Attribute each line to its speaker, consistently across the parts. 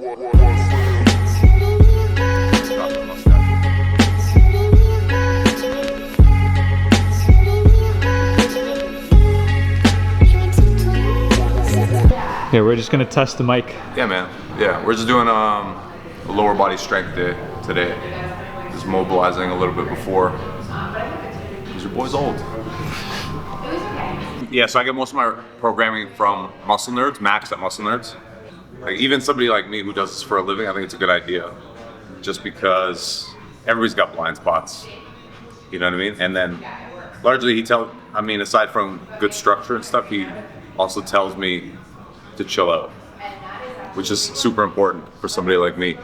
Speaker 1: Yeah, we're just gonna test the mic.
Speaker 2: Yeah, man. Yeah, we're just doing a lower body strength day today. Just mobilizing a little bit before. Because your boy's old. Yeah, so I get most of my programming from Muscle Nerds, Max at Muscle Nerds. Like even somebody like me who does this for a living, I think it's a good idea. Just because everybody's got blind spots. You know what I mean? And then largely aside from good structure and stuff, he also tells me to chill out, which is super important for somebody like me.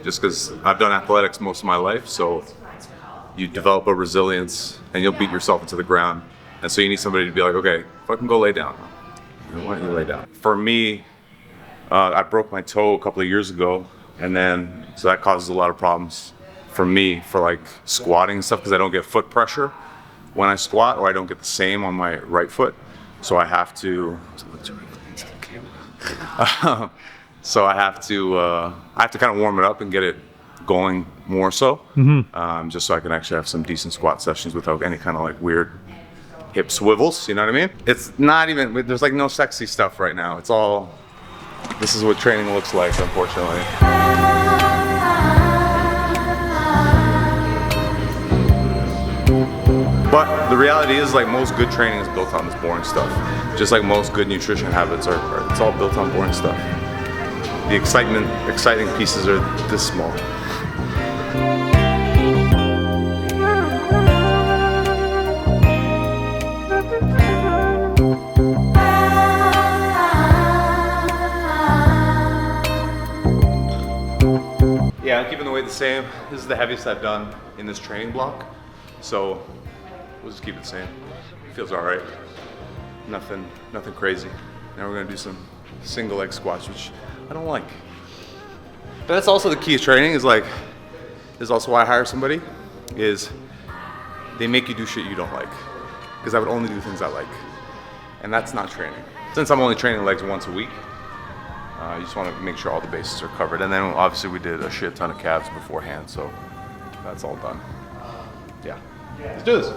Speaker 2: Just because I've done athletics most of my life, so you develop a resilience and you'll beat yourself into the ground. And so you need somebody to be like, okay, fucking go lay down. Why don't you lay down? For me, I broke my toe a couple of years ago, and then so that causes a lot of problems for me for like squatting and stuff because I don't get foot pressure when I squat, or I don't get the same on my right foot. So I have to. So I have to kind of warm it up and get it going more so, just so I can actually have some decent squat sessions without any kind of like weird hip swivels. You know what I mean? It's not even. There's like no sexy stuff right now. It's all. This is what training looks like, unfortunately. But the reality is, like, most good training is built on this boring stuff. Just like most good nutrition habits are, it's all built on boring stuff. The exciting pieces are this small. Yeah, I'm keeping the weight the same. This is the heaviest I've done in this training block. So we'll just keep it the same. Feels all right. Nothing crazy. Now we're gonna do some single leg squats, which I don't like. But that's also the key of training. Is also why I hire somebody. Is they make you do shit you don't like. Because I would only do things I like, and that's not training. Since I'm only training legs once a week, you just want to make sure all the bases are covered. And then obviously we did a shit ton of calves beforehand, so that's all done. Yeah, let's do this.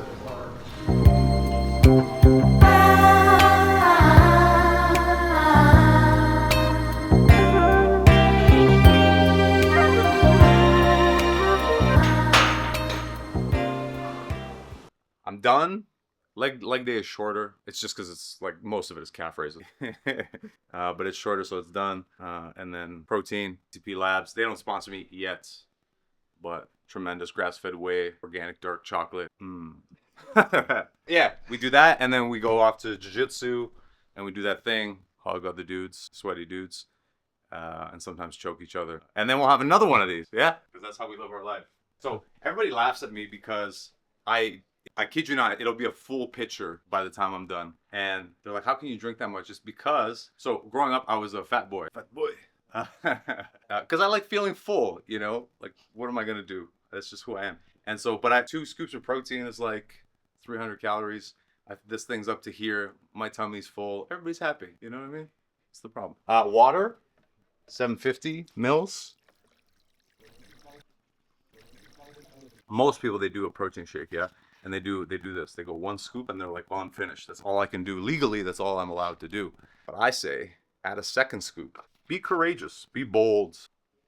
Speaker 2: I'm done. Leg day is shorter. It's just because it's like most of it is calf raises. But it's shorter, so it's done. And then protein, TP Labs. They don't sponsor me yet, but tremendous grass-fed whey, organic dark chocolate. Yeah, we do that, and then we go off to jiu-jitsu, and we do that thing, hug other dudes, sweaty dudes, and sometimes choke each other. And then we'll have another one of these, yeah? Because that's how we live our life. So everybody laughs at me because I kid you not, it'll be a full pitcher by the time I'm done. And they're like, how can you drink that much? It's because, so growing up, I was a fat boy. Because I like feeling full, you know? Like, what am I going to do? That's just who I am. And so, but I have 2 scoops of protein is like 300 calories. This thing's up to here. My tummy's full. Everybody's happy. You know what I mean? It's the problem. Water, 750 mils. Most people, they do a protein shake, yeah? And they do this. They go 1 scoop and they're like, well, I'm finished. That's all I can do. Legally, that's all I'm allowed to do. But I say, add a 2nd scoop. Be courageous. Be bold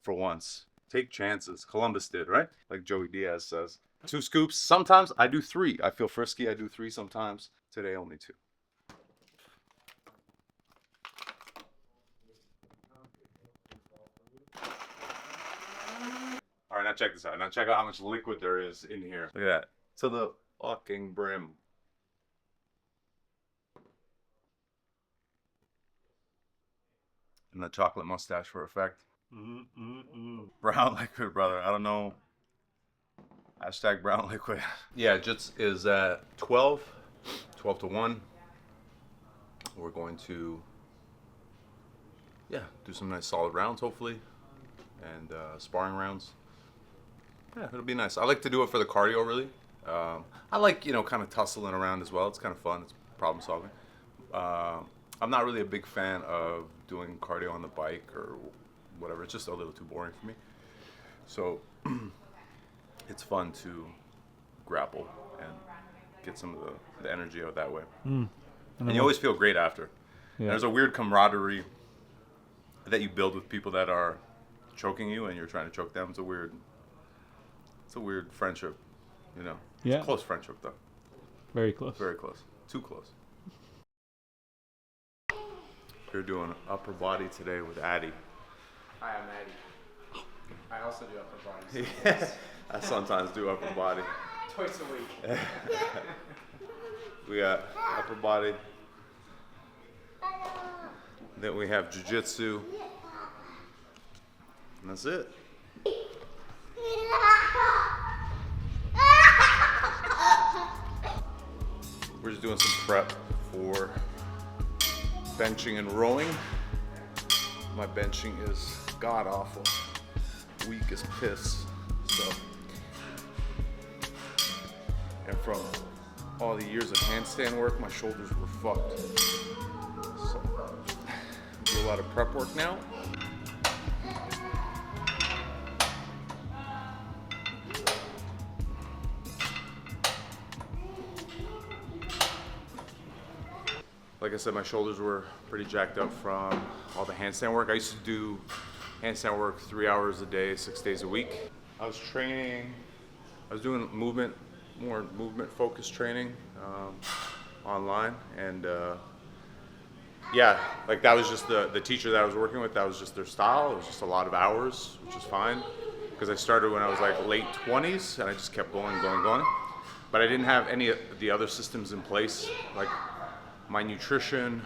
Speaker 2: for once. Take chances. Columbus did, right? Like Joey Diaz says. 2 scoops. Sometimes I do 3. I feel frisky. I do 3 sometimes. Today, only 2. All right, now check this out. Now check out how much liquid there is in here. Look at that. To the fucking brim. And the chocolate mustache for effect. Brown liquid, brother. I don't know. Hashtag brown liquid. Yeah, Jits is at 12 to 1. We're going to, do some nice solid rounds, hopefully. And sparring rounds. Yeah, it'll be nice. I like to do it for the cardio, really. I like, kind of tussling around as well. It's kind of fun. It's problem solving. I I'm not really a big fan of doing cardio on the bike or whatever. It's just a little too boring for me. So it's fun to grapple and get some of the energy out that way. And you always feel great after.
Speaker 1: Yeah.
Speaker 2: There's a weird camaraderie that you build with people that are choking you and you're trying to choke them. It's a weird friendship, you know.
Speaker 1: Yeah.
Speaker 2: It's a close friendship though.
Speaker 1: Very close.
Speaker 2: Very close. Too close. You're doing upper body today with Addy.
Speaker 3: Hi, I'm Addy. I also do upper body.
Speaker 2: Yeah, I sometimes do upper body.
Speaker 3: Twice a week.
Speaker 2: We got upper body. Then we have jiu-jitsu. And that's it. We're just doing some prep for benching and rowing. My benching is god awful. Weak as piss. So, and from all the years of handstand work, my shoulders were fucked. So, do a lot of prep work now. Like I said, my shoulders were pretty jacked up from all the handstand work. I used to do handstand work 3 hours a day, 6 days a week. I was doing more movement focused training online. And yeah, like that was just the teacher that I was working with, that was just their style. It was just a lot of hours, which is fine. Because I started when I was like late 20s and I just kept going. But I didn't have any of the other systems in place, like my nutrition,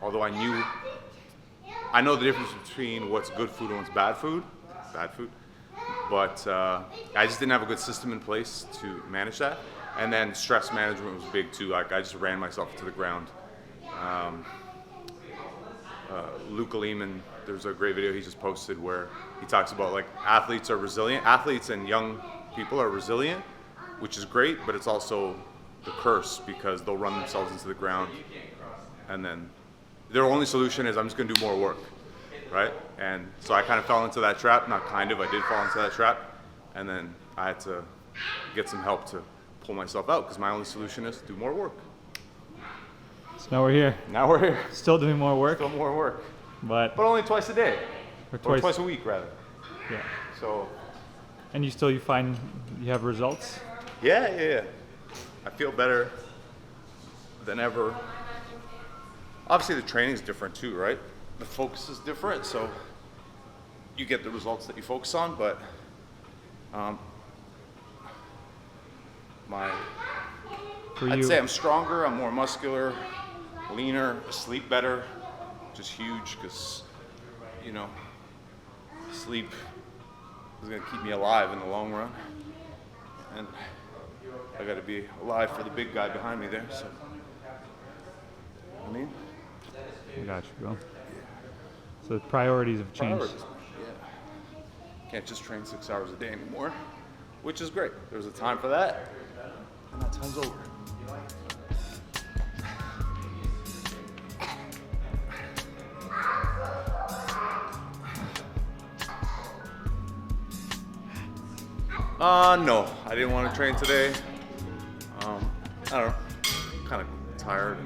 Speaker 2: although I know the difference between what's good food and what's bad food, but I just didn't have a good system in place to manage that. And then stress management was big too. Like I just ran myself to the ground. Luke Lehman, there's a great video he just posted where he talks about like athletes are resilient. Athletes and young people are resilient, which is great, but it's also the curse because they'll run themselves into the ground and then their only solution is I'm just gonna do more work, right? And so I kind of fell into that trap, I did fall into that trap, and then I had to get some help to pull myself out because my only solution is do more work.
Speaker 1: So now we're here. Still doing more work.
Speaker 2: Still more work.
Speaker 1: But
Speaker 2: only twice a day.
Speaker 1: or
Speaker 2: Or twice a week rather.
Speaker 1: Yeah.
Speaker 2: So
Speaker 1: And you find you have results?
Speaker 2: yeah. I feel better than ever. Obviously the training's different too, right? The focus is different, so you get the results that you focus on, but I'd say I'm stronger, I'm more muscular, leaner, sleep better, which is huge because, you know, sleep is gonna keep me alive in the long run. And I gotta be alive for the big guy behind me there, so. I mean?
Speaker 1: I got you, bro. So the priorities have changed.
Speaker 2: Priorities, yeah. Can't just train 6 hours a day anymore, which is great. There was a time for that, and that time's over. No, I didn't want to train today. I don't know, kind of tired.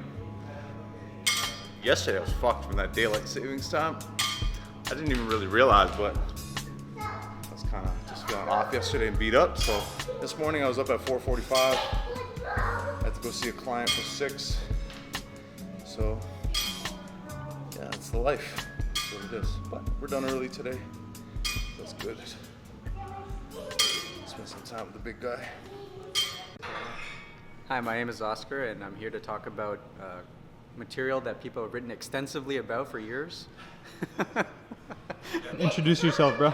Speaker 2: Yesterday I was fucked from that daylight savings time. I didn't even really realize, but I was kind of just feeling off yesterday and beat up. So this morning I was up at 4:45. I had to go see a client for 6. So yeah, it's the life. That's what it is. But we're done early today. That's good. Spend some time with the big guy.
Speaker 3: Hi, my name is Oscar, and I'm here to talk about material that people have written extensively about for years.
Speaker 1: Introduce yourself, bro.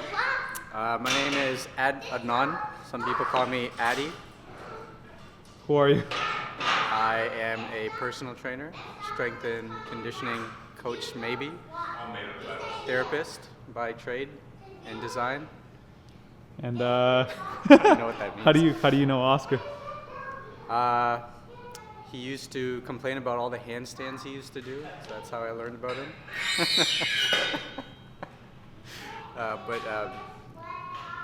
Speaker 3: My name is Adnan. Some people call me Addy.
Speaker 1: Who are you?
Speaker 3: I am a personal trainer, strength and conditioning coach, maybe, therapist by trade and design.
Speaker 1: And
Speaker 3: I don't know what that means.
Speaker 1: how do you know Oscar?
Speaker 3: He used to complain about all the handstands he used to do, so that's how I learned about him. I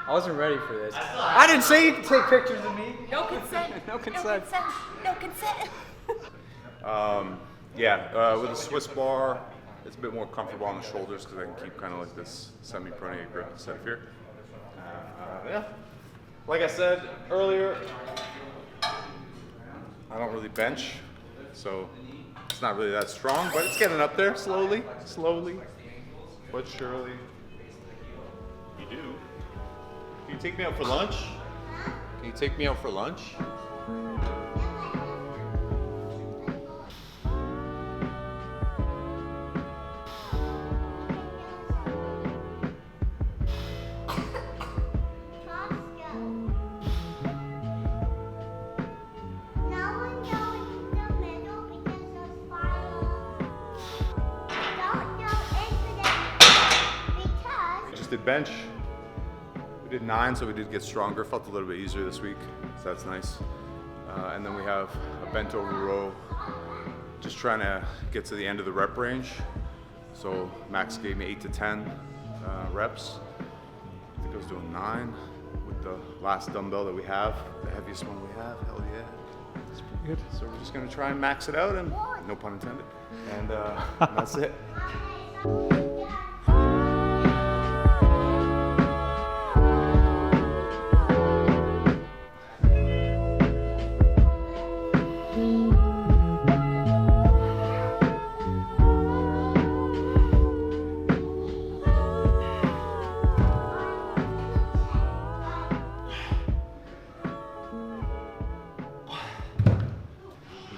Speaker 3: wasn't ready for this. I didn't say you could take pictures of me.
Speaker 4: No consent.
Speaker 3: No consent.
Speaker 4: No consent.
Speaker 2: With a Swiss bar, it's a bit more comfortable on the shoulders because I can keep kind of like this semi-pronate grip instead of here. Like I said earlier, I don't really bench, so it's not really that strong, but it's getting up there slowly, but surely. You do. Can you take me out for lunch? Can you take me out for lunch? Did bench. We did 9, so we did get stronger. Felt a little bit easier this week, so that's nice. And then we have a bent over row, just trying to get to the end of the rep range. So Max gave me 8 to 10 reps. I think I was doing 9 with the last dumbbell that we have, the heaviest one we have. Hell yeah.
Speaker 1: That's pretty good.
Speaker 2: So we're just gonna try and max it out, and no pun intended. And that's it.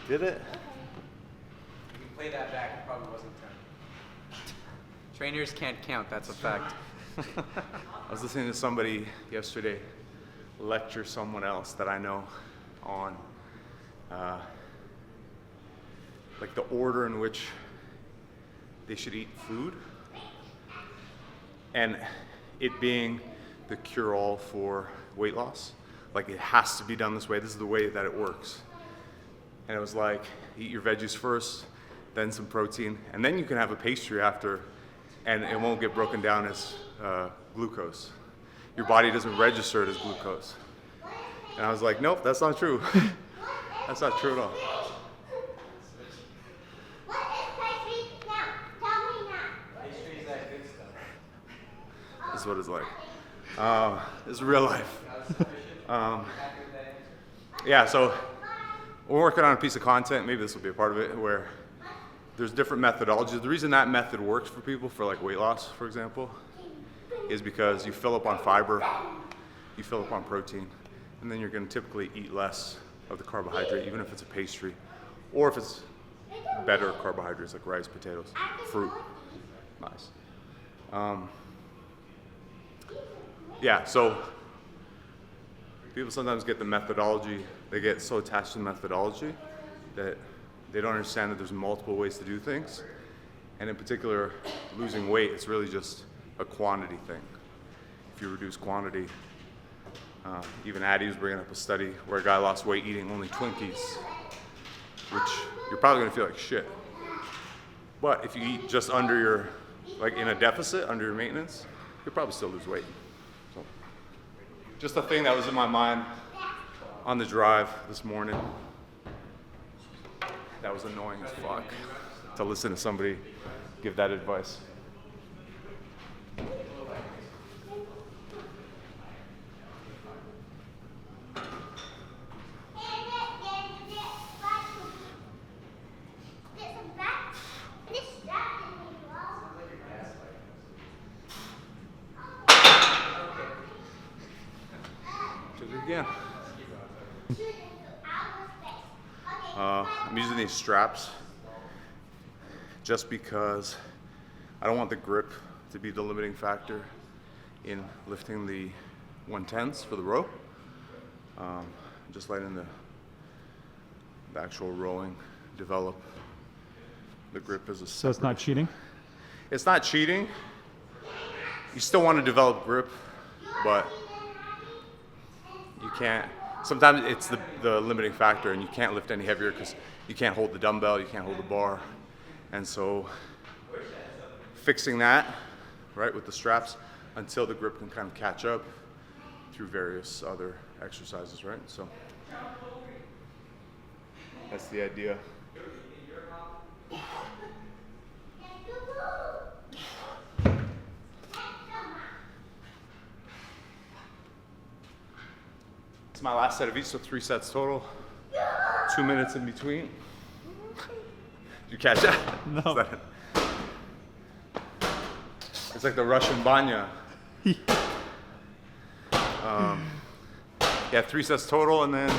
Speaker 2: Did it?
Speaker 3: You can play that back, it probably wasn't 10. Trainers can't count, that's a fact.
Speaker 2: I was listening to somebody yesterday lecture someone else that I know on like the order in which they should eat food, and it being the cure-all for weight loss. Like it has to be done this way. This is the way that it works. And it was like, eat your veggies first, then some protein, and then you can have a pastry after, and it won't get broken down as glucose. Your body doesn't register it as glucose. And I was like, nope, that's not true. That's not true at all. This is what it's like. This is real life. So we're working on a piece of content, maybe this will be a part of it, where there's different methodologies. The reason that method works for people for like weight loss, for example, is because you fill up on fiber, you fill up on protein, and then you're gonna typically eat less of the carbohydrate, even if it's a pastry, or if it's better carbohydrates like rice, potatoes, fruit. Nice. So people sometimes get the methodology, they get so attached to the methodology that they don't understand that there's multiple ways to do things. And in particular, losing weight, it's really just a quantity thing. If you reduce quantity, even Addie was bringing up a study where a guy lost weight eating only Twinkies, which you're probably gonna feel like shit. But if you eat just under your, like in a deficit, under your maintenance, you'll probably still lose weight. So, just a thing that was in my mind on the drive this morning. That was annoying as fuck to listen to somebody give that advice. Do it again. I'm using these straps just because I don't want the grip to be the limiting factor in lifting the 110s for the row. Just letting the actual rowing develop the grip as a
Speaker 1: So it's not cheating?
Speaker 2: It's not cheating. You still want to develop grip, but you can't
Speaker 4: sometimes it's the limiting factor, and you can't lift any heavier because you can't hold the dumbbell, you can't hold the bar. And so fixing that, right, with the straps until the grip can kind of catch up through various other exercises, right? So that's the idea. It's my last set of each, so 3 sets total. 2 minutes in between. Did you catch that?
Speaker 1: No.
Speaker 4: It's like the Russian banya. Yeah, 3 sets total, and then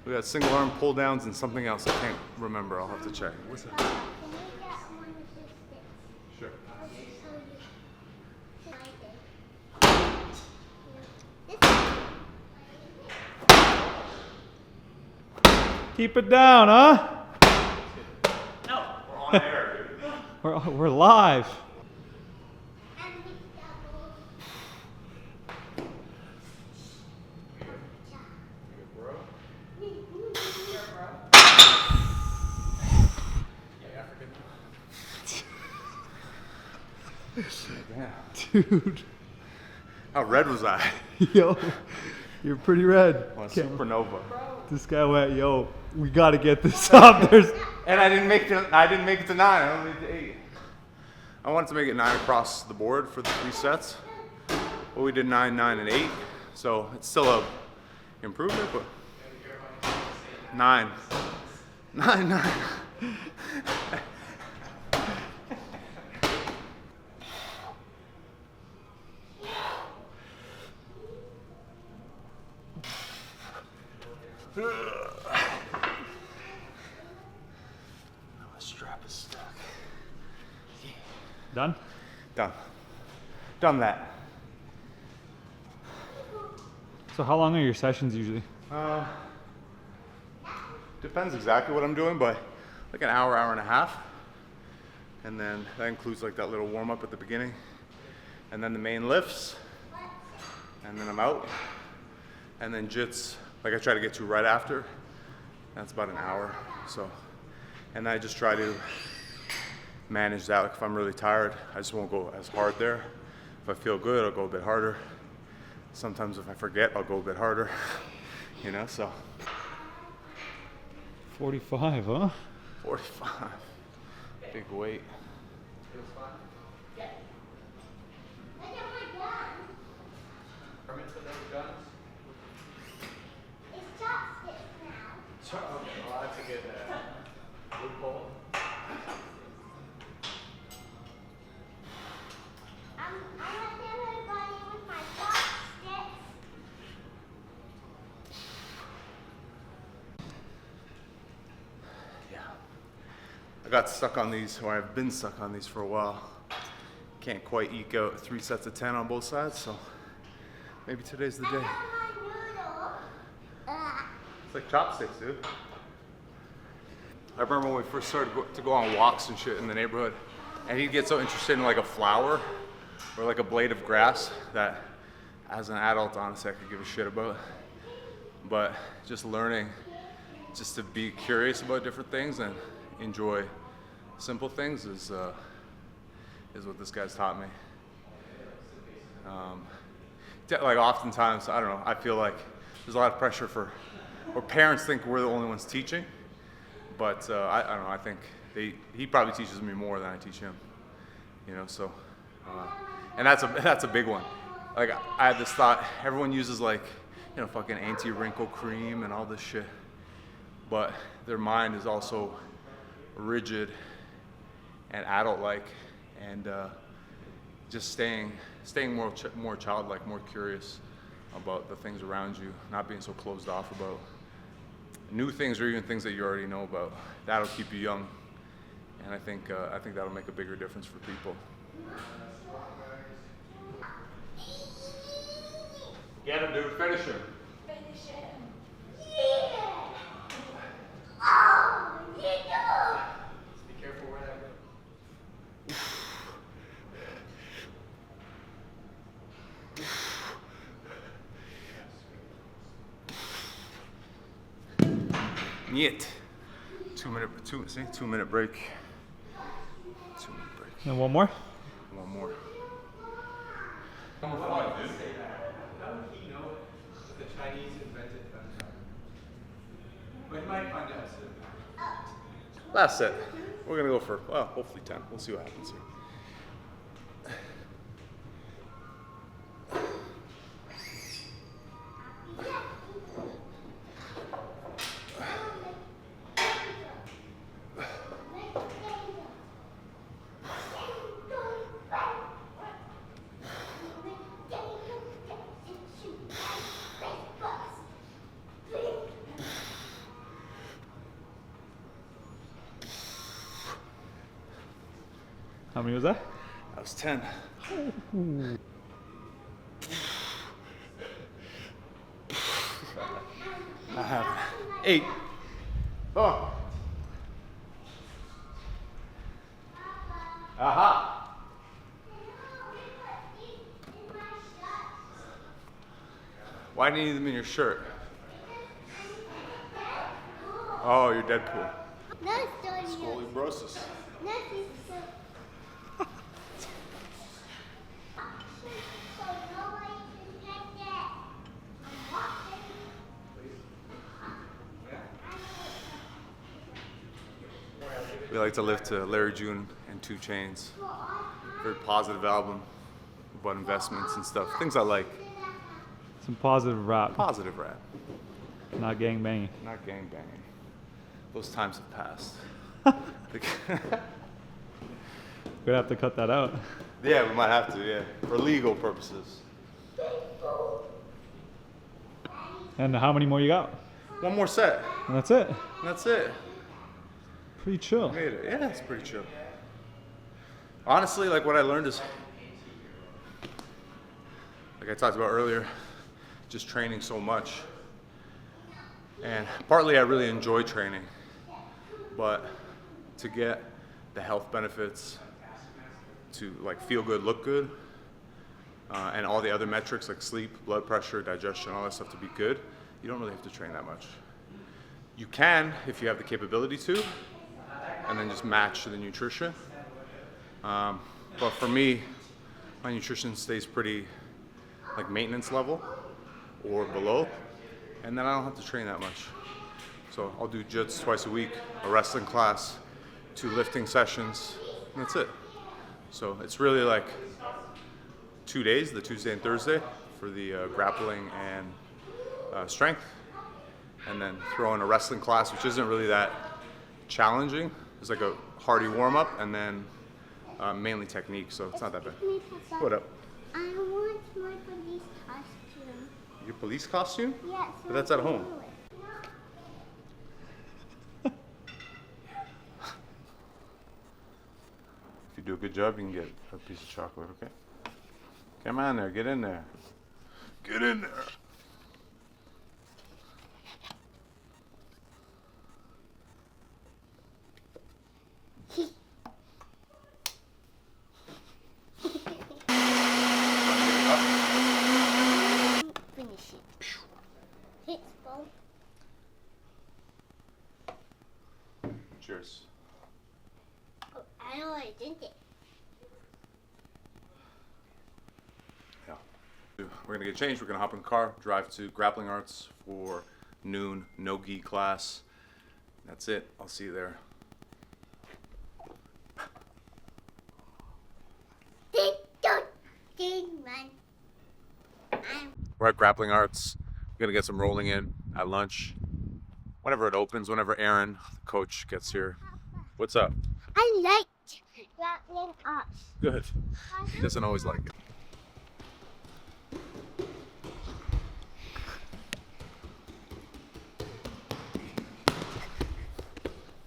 Speaker 4: we got single arm pull downs and something else I can't remember. I'll have to check. What's that?
Speaker 5: Can I get one of the sticks?
Speaker 4: Sure.
Speaker 5: I'll just show you.
Speaker 1: Keep it down, huh?
Speaker 4: We're on air, dude.
Speaker 1: We're live. Dude,
Speaker 4: How red was I?
Speaker 1: yo, you're pretty red.
Speaker 4: On a
Speaker 1: Can't-
Speaker 4: supernova.
Speaker 1: This guy went, yo, we gotta get this up. There's
Speaker 4: And I didn't make it to 9. I only made it to 8. I wanted to make it 9 across the board for the 3 sets. But we did 9, 9, and 8. So it's still a improvement, but 9. 9, 9. My strap is stuck.
Speaker 1: done.
Speaker 4: Done. Done that.
Speaker 1: So how long are your sessions usually?
Speaker 4: Depends exactly what I'm doing, but like an hour, hour and a half. And then that includes like that little warm up at the beginning. And then the main lifts. And then I'm out. And then jits, like I try to get to right after. That's about an hour. So, and I just try to manage that. Like if I'm really tired, I just won't go as hard there. If I feel good, I'll go a bit harder. Sometimes if I forget, I'll go a bit harder. You know, so
Speaker 1: 45, huh?
Speaker 4: 45. Big weight.
Speaker 5: It's chopsticks now.
Speaker 3: That's a good loophole.
Speaker 5: I have everybody with my chopsticks.
Speaker 4: Yeah. I got stuck on these, or I've been stuck on these for a while. Can't quite eke out 3 sets of 10 on both sides, so maybe today's the
Speaker 5: I
Speaker 4: day.
Speaker 5: have my noodle.
Speaker 4: It's like chopsticks, dude. I remember when we first started to go on walks and shit in the neighborhood, and he'd get so interested in like a flower or like a blade of grass that as an adult, honestly, I could give a shit about. But just learning just to be curious about different things and enjoy simple things is what this guy's taught me. Like oftentimes, I don't know, I feel like there's a lot of pressure or parents think we're the only ones teaching, but I don't know, I think he probably teaches me more than I teach him, you know, so, and that's a big one. Like I had this thought, everyone uses like, you know, fucking anti-wrinkle cream and all this shit, but their mind is also rigid and adult-like, and just staying more childlike, more curious about the things around you, not being so closed off about new things or even things that you already know about. That'll keep you young, and I think that'll make a bigger difference for people. Get him, dude. Finish him.
Speaker 5: Finish him. Yeah. Oh, you do.
Speaker 3: Be careful where that goes.
Speaker 4: Niet. 2 minute break. 2 minute break.
Speaker 1: And one more.
Speaker 4: One more.
Speaker 3: The Chinese invented gunpowder. But you might find out soon.
Speaker 4: Last set. We're gonna go for, well, hopefully 10. We'll see what happens here.
Speaker 1: How many was that?
Speaker 4: That was 10. I have 8. Oh. Aha. Why do you need them in your shirt? Oh, you're Deadpool.
Speaker 5: No story.
Speaker 4: Scoliosis.
Speaker 5: No, it's so. So nobody can get that.
Speaker 4: We like to live to Larry June and 2 Chainz. Very positive album about investments and stuff. Things I like.
Speaker 1: Some positive rap,
Speaker 4: Positive rap,
Speaker 1: not gang banging.
Speaker 4: not gang banging. Those times have passed.
Speaker 1: We'd have to cut that out.
Speaker 4: Yeah, we might have to, yeah. For legal purposes.
Speaker 1: And how many more you got?
Speaker 4: One more set.
Speaker 1: And that's it.
Speaker 4: And that's it.
Speaker 1: Pretty chill.
Speaker 4: Made it. Yeah, it's pretty chill. Honestly, like what I learned is, like I talked about earlier, just training so much. And partly I really enjoy training, but to get the health benefits, to like feel good, look good, and all the other metrics like sleep, blood pressure, digestion, all that stuff to be good, you don't really have to train that much. You can if you have the capability to, and then just match the nutrition. But for me, my nutrition stays pretty like maintenance level or below, and then I don't have to train that much. So I'll do jits twice a week, a wrestling class, 2 lifting sessions, and that's it. So it's really like 2 days, the Tuesday and Thursday, for the grappling and strength, and then throw in a wrestling class, which isn't really that challenging. It's like a hardy warm-up, and then mainly technique, so it's not that bad. What up?
Speaker 5: I want my police costume.
Speaker 4: Your police costume?
Speaker 5: Yes.
Speaker 4: But that's at home. If you do a good job, you can get a piece of chocolate, okay? Come on there, get in there. Get in there.
Speaker 5: Finish it. Hit ball.
Speaker 4: Cheers.
Speaker 5: Oh, I already did it.
Speaker 4: Yeah. We're gonna get changed. We're gonna hop in the car, drive to Grappling Arts for noon, no gi class. That's it. I'll see you there. We're at Grappling Arts. We're gonna get some rolling in at lunch. Whenever it opens, whenever Aaron, the coach, gets here. What's up?
Speaker 5: I like grappling arts.
Speaker 4: Good. He doesn't always like it.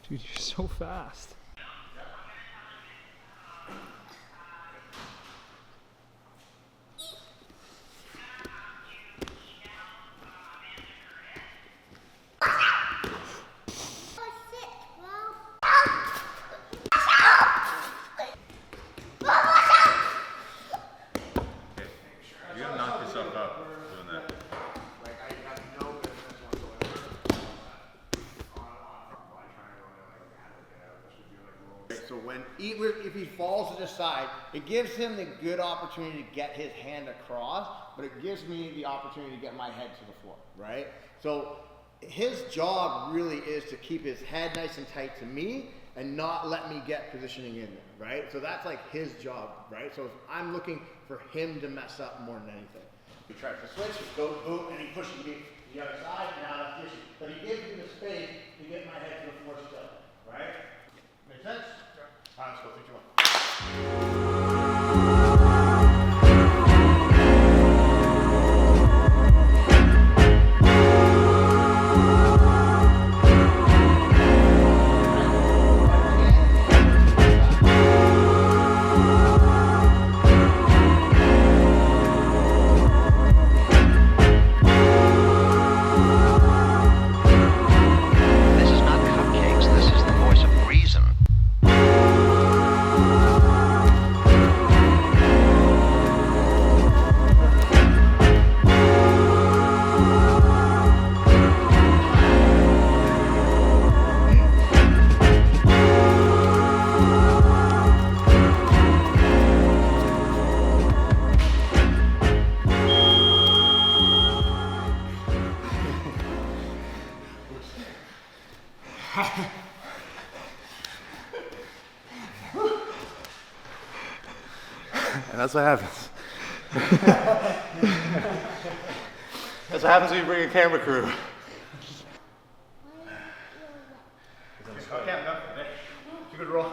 Speaker 1: Dude, you're so fast.
Speaker 4: You're gonna knock yourself out doing that.
Speaker 6: falls to the side, it gives him the good opportunity to get his hand across, but it gives me the opportunity to get my head to the floor, right? So his job really is to keep his head nice and tight to me and not let me get positioning in there, right? So that's like his job, right? So if I'm looking for him to mess up more than anything. He tries to switch, he goes boom, and he pushes me to the other side, now that's the issue. But he gives me the space to get my head to the floor still, right? Make sense? All right, let's go, 3, 2, 1.
Speaker 7: This is not cupcakes, this is the voice of reason.
Speaker 4: And that's what happens. That's what happens when you bring a camera crew.
Speaker 6: Good roll.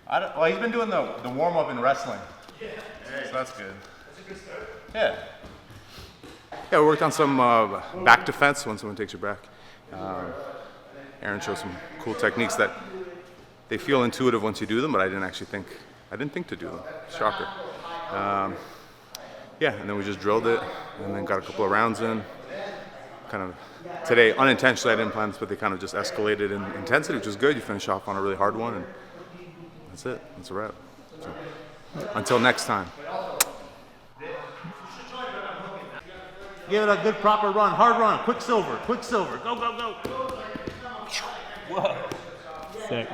Speaker 4: Well, he's been doing the warm up in wrestling. Yeah. So that's good. That's a good start. Yeah. Yeah, we worked on some back defense when someone takes your back. Aaron showed some cool techniques that they feel intuitive once you do them, but I didn't think to do them. Shocker. Yeah, and then we just drilled it, and then got a couple of rounds in. Kind of today, unintentionally, I didn't plan this, but they kind of just escalated in intensity, which is good. You finish off on a really hard one, and that's it. That's a wrap. So, until next time.
Speaker 6: Give it a good proper run, hard run, quick silver, go, go, go.
Speaker 1: Sick.